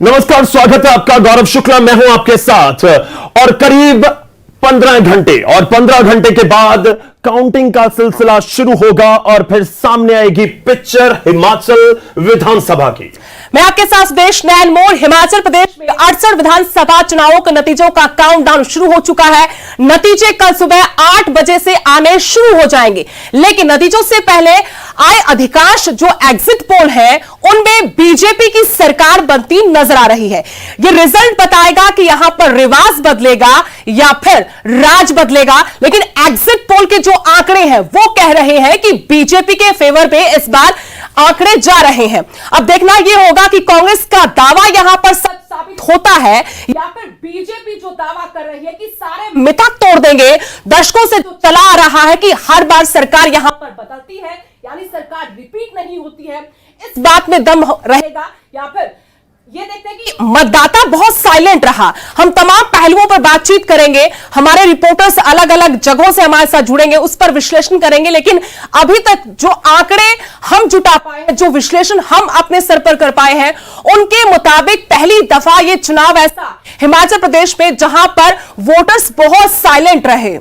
नमस्कार, स्वागत है आपका। गौरव शुक्ला मैं हूं आपके साथ। और करीब 15 घंटे के बाद काउंटिंग का सिलसिला शुरू होगा और फिर सामने आएगी पिक्चर हिमाचल विधानसभा की। मैं आपके साथ देश नैन मोड़। हिमाचल प्रदेश में 68 विधानसभा चुनावों के नतीजों का काउंटडाउन शुरू हो चुका है। नतीजे कल सुबह 8 बजे से आने शुरू हो जाएंगे, लेकिन नतीजों से पहले आए अधिकांश जो एग्जिट पोल है उनमें बीजेपी की सरकार बनती नजर आ रही है। यह रिजल्ट बताएगा कि यहां पर रिवाज बदलेगा या फिर राज बदलेगा, लेकिन एग्जिट पोल के जो आंकड़े हैं वो कह रहे हैं कि बीजेपी के फेवर में इस बार आंकड़े जा रहे हैं। अब देखना यह होगा कि कांग्रेस का दावा यहां पर सच साबित होता है या फिर बीजेपी जो दावा कर रही है कि सारे मिथक तोड़ देंगे। दशकों से जो चला आ रहा है कि हर बार सरकार यहां पर बदलती है, यानी सरकार रिपीट नहीं होती है, इस बात में दम रहेगा या फिर ये देखते हैं कि मतदाता बहुत साइलेंट रहा। हम तमाम पहलुओं पर बातचीत करेंगे, हमारे रिपोर्टर्स अलग अलग जगहों से हमारे साथ जुड़ेंगे, उस पर विश्लेषण करेंगे। लेकिन अभी तक जो आंकड़े हम जुटा पाए हैं, जो विश्लेषण हम अपने स्तर पर कर पाए हैं, उनके मुताबिक पहली दफा ये चुनाव ऐसा हिमाचल प्रदेश में जहां पर वोटर्स बहुत साइलेंट रहे।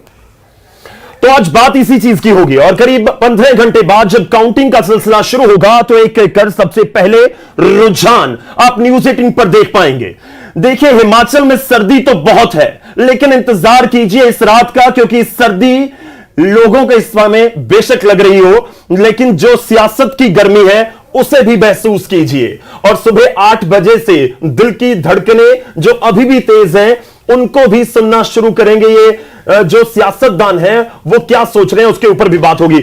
तो आज बात इसी चीज की होगी और करीब 15 घंटे बाद जब काउंटिंग का सिलसिला शुरू होगा तो एक एक कर सबसे पहले रुझान आप न्यूज़ 18 पर देख पाएंगे। देखिए, हिमाचल में सर्दी तो बहुत है, लेकिन इंतजार कीजिए इस रात का, क्योंकि सर्दी लोगों के इस समय बेशक लग रही हो, लेकिन जो सियासत की गर्मी है उसे भी महसूस कीजिए। और सुबह 8 बजे से दिल की धड़कनें जो अभी भी तेज हैं उनको भी सुनना शुरू करेंगे। ये जो सियासतदान हैं वो क्या सोच रहे हैं उसके ऊपर भी बात होगी।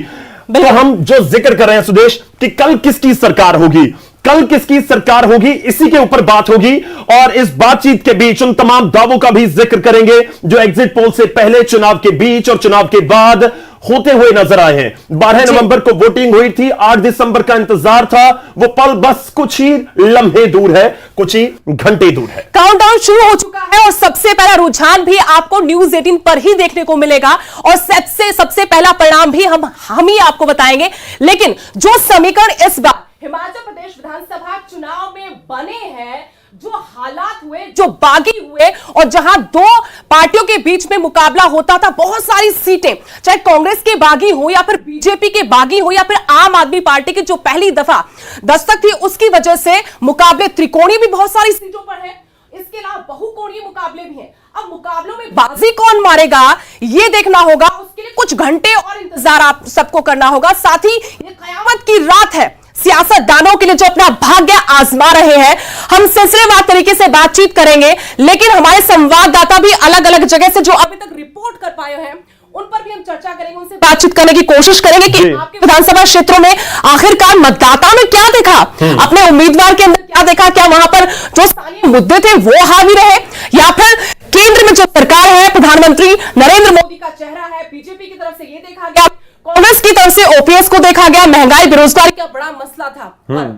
तो हम जो जिक्र कर रहे हैं सुदेश कि कल किसकी सरकार होगी, कल किसकी सरकार होगी, इसी के ऊपर बात होगी। और इस बातचीत के बीच उन तमाम दावों का भी जिक्र करेंगे जो एग्जिट पोल से पहले, चुनाव के बीच और चुनाव के बाद होते हुए नजर आए हैं। 12 नवंबर को वोटिंग हुई थी, 8 दिसंबर का इंतजार था, वो पल बस कुछ ही लम्हे दूर है, कुछ ही घंटे दूर है। काउंटडाउन शुरू हो चुका है और सबसे पहला रुझान भी आपको न्यूज़ 18 पर ही देखने को मिलेगा और सबसे पहला परिणाम भी हम ही आपको बताएंगे। लेकिन जो समीकरण इस बार हिमाचल प्रदेश विधानसभा चुनाव में बने हैं, जो हालात हुए, जो बागी हुए और जहां दो पार्टियों के बीच में मुकाबला होता था, बहुत सारी सीटें चाहे कांग्रेस के बागी हो या फिर बीजेपी के बागी हो या फिर आम आदमी पार्टी की जो पहली दफा दस्तक थी, उसकी वजह से मुकाबले त्रिकोणीय भी बहुत सारी सीटों पर है। इसके अलावा बहुकोणीय मुकाबले भी हैं। अब मुकाबलों में बाजी कौन मारेगा ये देखना होगा, उसके लिए कुछ घंटे और इंतजार आप सबको करना होगा। साथ ही ये कयामत की रात है सियासतदानों के लिए जो अपना भाग्य आजमा रहे हैं। हम सिलसिलेवार तरीके से बातचीत करेंगे, लेकिन हमारे संवाददाता भी अलग अलग जगह से जो अभी तक रिपोर्ट कर पाए हैं उन पर भी हम चर्चा करेंगे, उनसे बातचीत करने की कोशिश करेंगे कि आपके विधानसभा क्षेत्रों में आखिरकार मतदाताओं ने क्या देखा, अपने उम्मीदवार के अंदर क्या देखा, क्या वहां पर जो स्थानीय मुद्दे थे वो हावी रहे या फिर केंद्र में जो सरकार है, प्रधानमंत्री नरेंद्र मोदी का चेहरा है, बीजेपी की तरफ से ये देखा गया, कांग्रेस की तरफ से ओपीएस को देखा गया, महंगाई बेरोजगारी का बड़ा मसला था।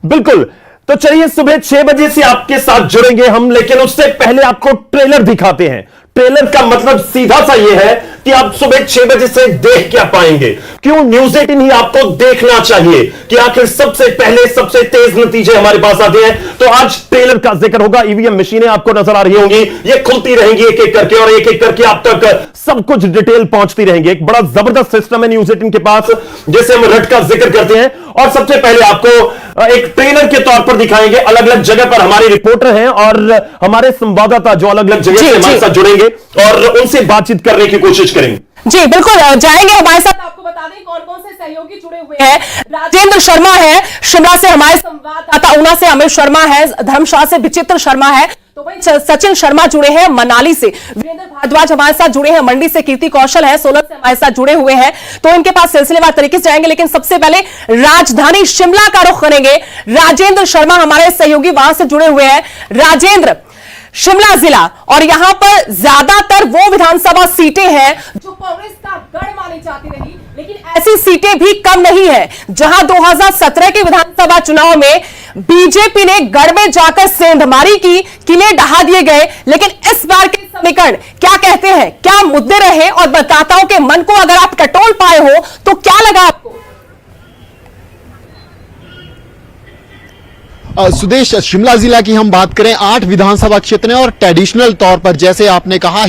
बिल्कुल। तो चलिए, सुबह 6 बजे से आपके साथ जुड़ेंगे हम, लेकिन उससे पहले आपको ट्रेलर दिखाते हैं। ट्रेलर का मतलब सीधा सा यह है कि आप सुबह 6 बजे से देख क्या पाएंगे। क्यों न्यूज़ 18 ही आपको देखना चाहिए कि आखिर सबसे पहले सबसे तेज नतीजे हमारे पास आते हैं। तो आज ट्रेलर का जिक्र होगा। ईवीएम मशीनें आपको नजर आ रही होंगी, ये खुलती रहेंगी एक एक करके और एक एक करके आप तक सब कुछ डिटेल पहुंचती रहेंगी। एक बड़ा जबरदस्त सिस्टम है न्यूज़ 18 के पास, जैसे हम रट का जिक्र करते हैं। और सबसे पहले आपको एक ट्रेलर के तौर पर दिखाएंगे। अलग अलग जगह पर हमारे रिपोर्टर हैं और हमारे संवाददाता जो अलग अलग जगह से हमारे साथ जुड़ेंगे और उनसे बातचीत करने की कोशिश करेंगे। जी बिल्कुल, जाएंगे हमारे साथ। आपको बता दें कौन कौन से सहयोगी जुड़े हुए हैं। राजेंद्र शर्मा है शिमला से, हमारे संवाददाता ऊना से अमित शर्मा है, धर्मशाला से विचित्र शर्मा है, तो वही सचिन शर्मा जुड़े हैं मनाली से, वीरेंद्र भारद्वाज हमारे साथ जुड़े हैं मंडी से, कीर्ति कौशल है सोलन से हमारे साथ जुड़े हुए हैं। तो इनके पास सिलसिलेवार तरीके से जाएंगे, लेकिन सबसे पहले राजधानी शिमला का रुख करेंगे। राजेंद्र शर्मा हमारे सहयोगी वहां से जुड़े हुए हैं। राजेंद्र, शिमला जिला और यहां पर ज्यादातर वो विधानसभा सीटें हैं जो कांग्रेस का गढ़ मानी जाती रही, लेकिन ऐसी सीटें भी कम नहीं है जहां 2017 के विधानसभा चुनाव में बीजेपी ने गढ़ में जाकर सेंधमारी की, किले ढहा दिए गए। लेकिन इस बार के समीकरण क्या कहते हैं, क्या मुद्दे रहे और मतदाताओं के मन को अगर आप टटोल पाए हो तो क्या लगा आपको? सुदेश, शिमला जिला की हम बात करें, 8 विधानसभा क्षेत्र हैं और ट्रेडिशनल तौर पर जैसे आपने कहा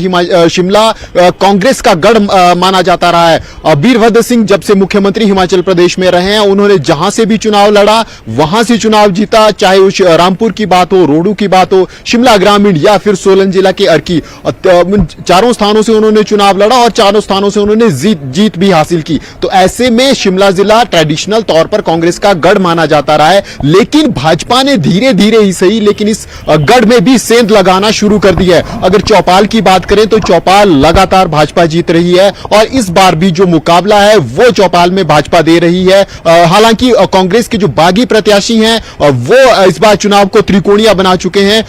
शिमला कांग्रेस का गढ़ माना जाता रहा है। वीरभद्र सिंह जब से मुख्यमंत्री हिमाचल प्रदेश में रहे हैं, उन्होंने जहां से भी चुनाव लड़ा वहां से चुनाव जीता, चाहे उस रामपुर की बात हो, रोडू की बात हो, शिमला ग्रामीण या फिर सोलन जिला के अर्की, चारों स्थानों से उन्होंने चुनाव लड़ा और चारों स्थानों से उन्होंने जीत भी हासिल की। तो ऐसे में शिमला जिला ट्रेडिशनल तौर पर कांग्रेस का गढ़ माना जाता रहा है, लेकिन भाजपा ने धीरे धीरे ही सही लेकिन इस गढ़ में भी सेंध लगाना शुरू कर दिया है। अगर चौपाल की बात करें तो चौपाल लगातार भाजपा जीत रही है और इस बार भी जो मुकाबला है वो चौपाल में भाजपा दे रही है। हालांकि कांग्रेस के जो बागी प्रत्याशी हैं वो इस बार चुनाव को त्रिकोणीय बना चुके हैं।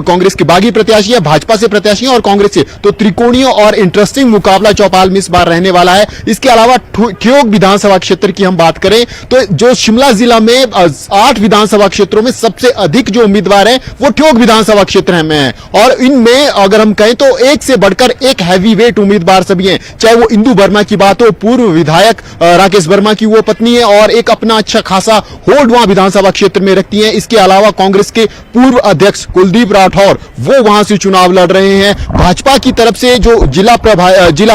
कांग्रेस के बागी प्रत्याशी है, भाजपा से प्रत्याशी और कांग्रेस से, तो त्रिकोणीय और इंटरेस्टिंग मुकाबला चौपाल में इस बार रहने वाला है। इसके अलावा ठियोग विधानसभा क्षेत्र की हम बात करें तो जो शिमला जिला में 8 विधानसभा क्षेत्रों में सबसे अधिक जो उम्मीदवार हैं वो ठियोग विधानसभा क्षेत्र में है और इनमें अगर हम कहें तो एक से बढ़कर एक हैवीवेट उम्मीदवार सभी हैं। चाहे वो इंदु वर्मा की बात हो, पूर्व विधायक राकेश वर्मा की वो पत्नी है और एक अपना अच्छा खासा होल्ड वहां विधानसभा क्षेत्र में रखती हैं। इसके अलावा कांग्रेस के पूर्व अध्यक्ष कुलदीप राठौर वो वहां से चुनाव लड़ रहे हैं। भाजपा की तरफ से जो जिला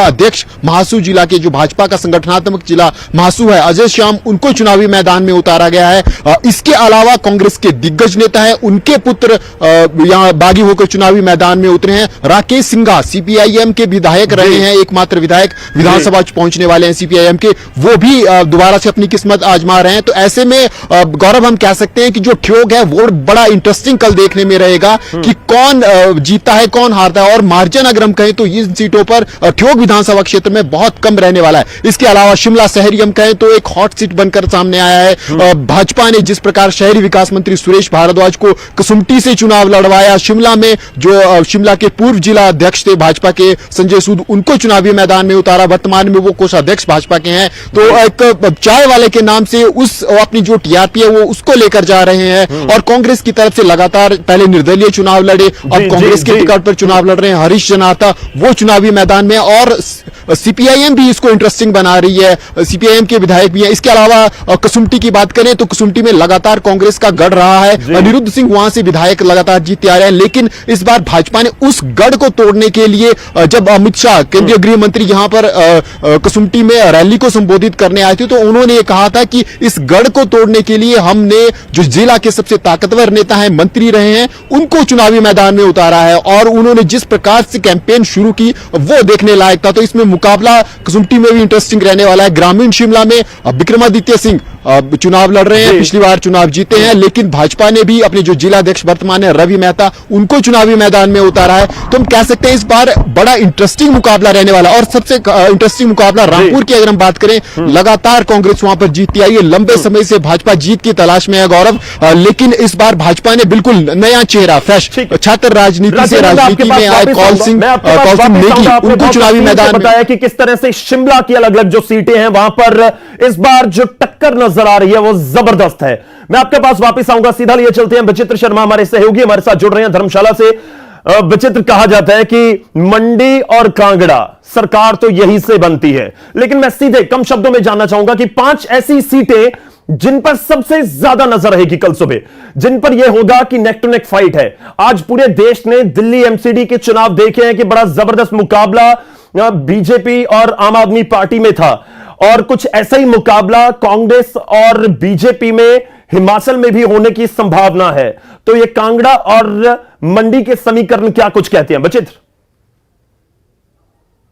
अध्यक्ष महासू जिला के जो भाजपा का संगठनात्मक जिला महासू है अजय श्याम, उनको चुनावी मैदान में उतारा गया है। इसके अलावा कांग्रेस के दिग्गज नेता है, उनके पुत्र यहां बागी होकर चुनावी मैदान में उतरे हैं। राकेश सिंघा सीपीआईएम के विधायक रहे हैं, एकमात्र विधायक विधानसभा पहुंचने वाले हैं सीपीआईएम के, वो भी दोबारा से अपनी किस्मत आजमा रहे हैं। तो ऐसे में गौरव हम कह सकते हैं कि जो ठियोग है वो बड़ा इंटरेस्टिंग कल देखने में रहेगा कि कौन जीता है कौन हारता है और मार्जिन अगर हम कहें तो इन सीटों पर ठियोग विधानसभा क्षेत्र में बहुत कम रहने वाला है। इसके अलावा शिमला शहरी हम कहें तो एक हॉट सीट बनकर सामने आया है। भाजपा ने जिस प्रकार शहरी विकास मंत्री सुरेश भारद्वाज को कसुम्पटी से चुनाव लड़वाया, शिमला में जो शिमला के पूर्व जिला अध्यक्ष थे भाजपा के संजय सूद, उनको चुनावी मैदान में उतारा, वर्तमान में वो कोषाध्यक्ष भाजपा के हैं। तो एक चाय वाले के नाम से उस अपनी जो टीआरपी है वो उसको लेकर जा रहे हैं और कांग्रेस की तरफ से लगातार पहले निर्दलीय चुनाव लड़े, अब कांग्रेस के टिकट पर चुनाव लड़ रहे हैं हरीश जनाता, वो चुनावी मैदान में और सीपीआईएम भी इसको इंटरेस्टिंग बना रही है, सीपीआईएम के विधायक भी हैं। इसके अलावा कसुम्पटी की बात करें तो कसुम्पटी में लगातार कांग्रेस का गढ़ रहा है, अनिरुद्ध सिंह वहां से विधायक लगातार जीतते आ रहे हैं, लेकिन इस बार भाजपा ने उस गढ़ को तोड़ने के लिए जब अमित शाह केंद्रीय गृह मंत्री यहां पर कसुम्पटी में रैली को संबोधित करने आए थे तो उन्होंने ये कहा था कि इस गढ़ को तोड़ने के लिए हमने जो जिला के सबसे ताकतवर नेता हैं, मंत्री रहे हैं, उनको चुनावी मैदान में उतारा है और उन्होंने जिस प्रकार से कैंपेन शुरू की वो देखने लायक था। तो इसमें मुकाबला कसुम्पटी में भी इंटरेस्टिंग रहने वाला है। ग्रामीण शिमला में विक्रमादित्य सिंह चुनाव लड़ रहे हैं, पिछली बार चुनाव जीते हैं, लेकिन भाजपा ने भी अपने जो जिला अध्यक्ष वर्तमान है रवि मेहता, उनको चुनावी मैदान में उतारा है। तो हम कह सकते हैं इस बार बड़ा इंटरेस्टिंग मुकाबला रहने वाला और सबसे इंटरेस्टिंग मुकाबला रामपुर की अगर हम बात करें, लगातार कांग्रेस वहां पर जीतती आई है, लंबे समय से भाजपा जीत की तलाश में है गौरव, लेकिन इस बार भाजपा ने बिल्कुल नया चेहरा, फ्रेश छात्र राजनीति से राजनीति में आए कौल सिंह नेगी, उनको चुनावी मैदान में बताया कि किस तरह से शिमला की अलग अलग जो सीटें हैं वहां पर इस बार जो टक्कर नजर आ रही है वो जबरदस्त है। मैं आपके पास वापस आऊंगा, सीधा लिए चलते हैं। विचित्र शर्मा हमारे सहयोगी हमारे साथ जुड़ रहे हैं धर्मशाला से। विचित्र, कहा जाता है कि मंडी और कांगड़ा सरकार तो यही से बनती है, लेकिन मैं सीधे कम शब्दों में जानना चाहूंगा कि 5 ऐसी सीटें जिन पर सबसे ज्यादा नजर रहेगी कल सुबह, जिन पर यह होगा कि नेक टू नेक फाइट है। आज पूरे देश ने दिल्ली एमसीडी के चुनाव देखे हैं कि बड़ा जबरदस्त मुकाबला बीजेपी और आम आदमी पार्टी में था और कुछ ऐसा ही मुकाबला कांग्रेस और बीजेपी में हिमाचल में भी होने की संभावना है। तो ये कांगड़ा और मंडी के समीकरण क्या कुछ कहते हैं विचित्र?